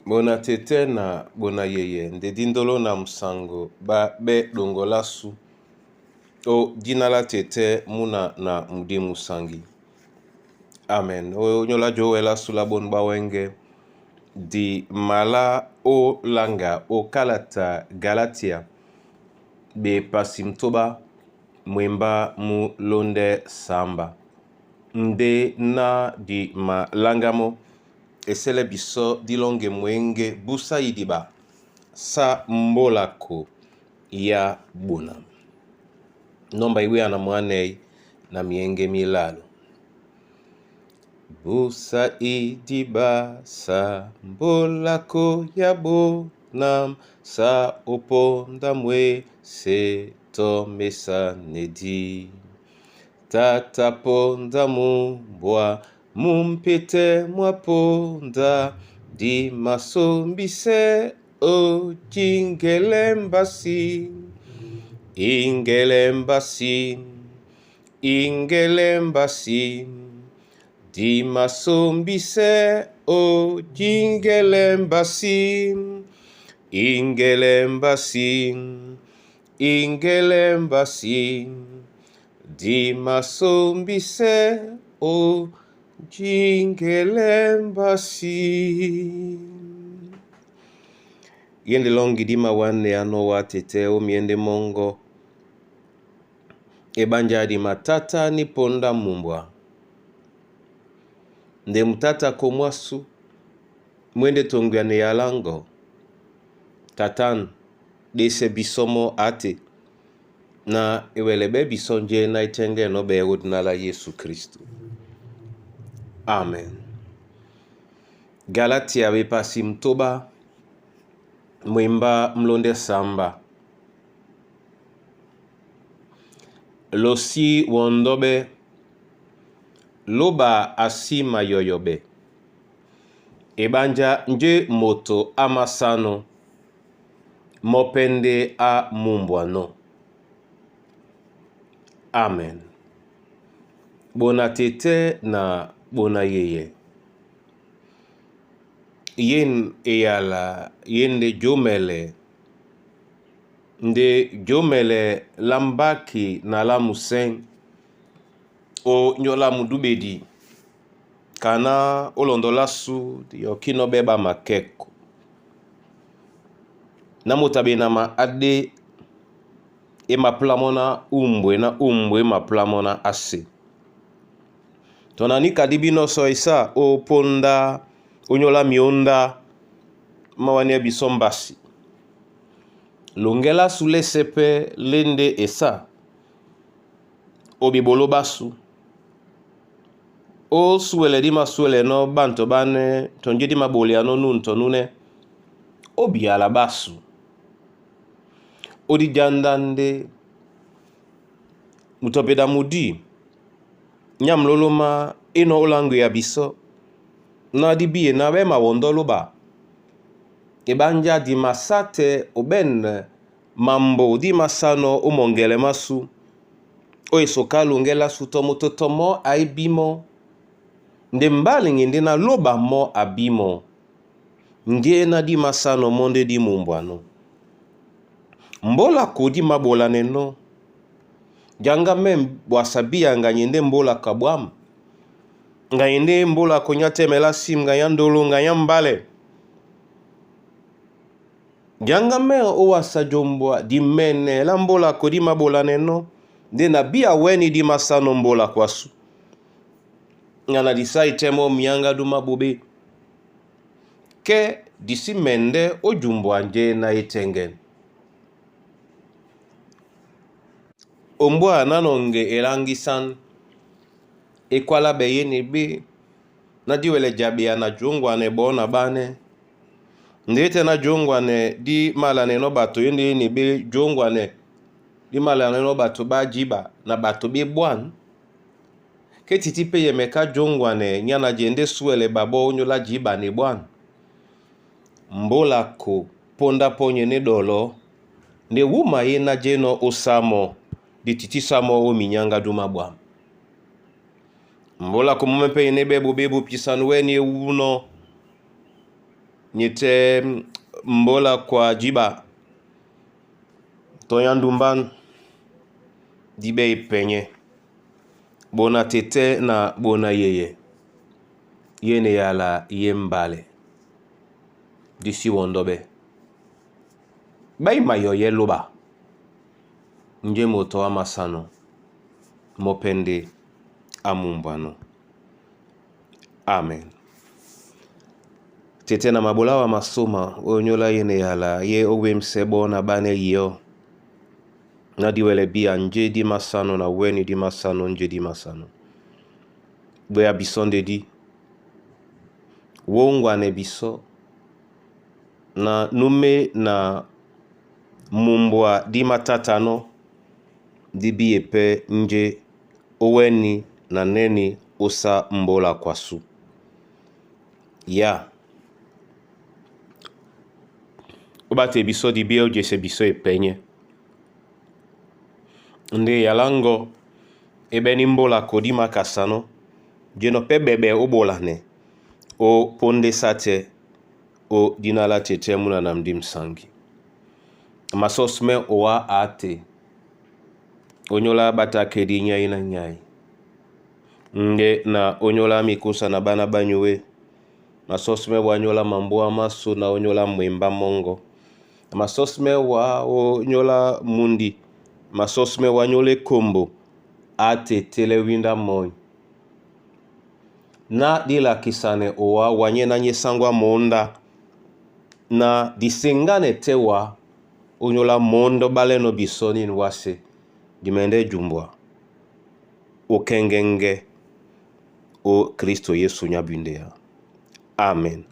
Bona tete na bona yeye nde dindolo na musango ba be dongola su o dinala tete muna na mudi musangi. Amen. O nyola joela sula bon bawenge di mala o langa o kalata Galatia be pasimtoba mwemba mu londe samba nde na di malangamo esele biso dilonge mwenge busa idiba sa mbolako ya buna nomba iwe ana mwanei na mienge milalo busa idiba sa mbolako ya buna sa oponda mwe se tomesa nedi tata ponda mumbwa mumpete mwaponda di masombise o jingelembasi ingelembasi di masombise o jingelembasi di masombise o jingelembasi. Yende longi dima wane ano watete o miende mongo ebanja di matata ni ponda mumbwa nde mutata komwasu mwende tongwane yalango tatan dese bisomo ate na ewelebe bisonje na itenge no be la Yesu Kristu. Amen. Galatia be pasimtoba mwemba mlonde samba losi wondobe loba asima yoyobe ebanja nje moto amasano mopende a mumbwano. Amen. Bona tete na bona yeye yen eyala yende jomele nde jomele lambaki na la musen o nyola mudubedi kana olondola su yokino beba makeko na mutabe na ma ade e maplamona umbwe maplamona ase tonani kadibino so isa o ponda onyola mionda mawane bisombasi longela sule sepe lende esa obibolo basu o suele di masuele no banto bane tonje di maboli ano nunto nune obi ala basu odi jandande mutopeda mudi nyam loloma ino olangu ya biso na di biye na be mawondolo ba ebanja di masate oben mambo di masano umongele masu o isokalu ngela sutomo totomo aibimo nde mbali ngende na loba mo abimo nge na di masano monde di mumbwano mbola kodi mabola neno janga mem wasabia nganyende mbola kabwam ngayende mbola konyate melasim ngayandolo ngayambale janga me o wasajombwa di mene la mbola kodi mabola neno de na bia weni di masano mbola kwasu ngana disai temo mianga duma bobe ke disi mende o jumbwa nje na itengen ombwa nanonge elangisan ekwala beyeni be na diwele jabia na jungwa ne bona bane ndete na jungwa ne di malane no bato yende ni be jungwa ne di malane no bato ba jiba na bato be bwan ke titipe yemeka jungwa ne nyana jende suele babo onyola jiba ni bwan mbola ko ponda ponye ne dolo ne wuma ye na jeno osamo di titi samo o minyanga duma bwa mbola ko mumepe ne bebu pisanu weni uno nyete mbola kwa jiba toyandumban dibe ipenye bona tete na bona yeye yene yala yembale disi wondobe bai mayo yeluba nje moto amasano mopende amumbano. Amen. Tete na mabola wa masoma onyola yene yala ye owe msebo na bane yo na diwele bia nje di masano na weni di masano nje di masano bwe abisonde di wongwa ne biso na nume na mumbwa di matatano di biepe nje oweni na neni osa mbola kwasu ya obate biso di bia ojese biso epenye nde yalango ebeni mbola kodi makasano jeno pe bebe obola ne o ponde sate o dinala tete muna na mdim sangi masosme owa ate onyola bata kedi nyai na nyai nde na onyola mikusa na bana banyuwe masosme wanyola mambua maso na onyola mwemba mongo masosme wa onyola mundi masosme wanyole kombo ate telewinda moi na dila kisane owa wanye na nyesangwa monda na disengane tewa onyola mondo baleno bisoni nwase dimende jumbwa okengenge o Kristo Yesu nyabindea. Amen.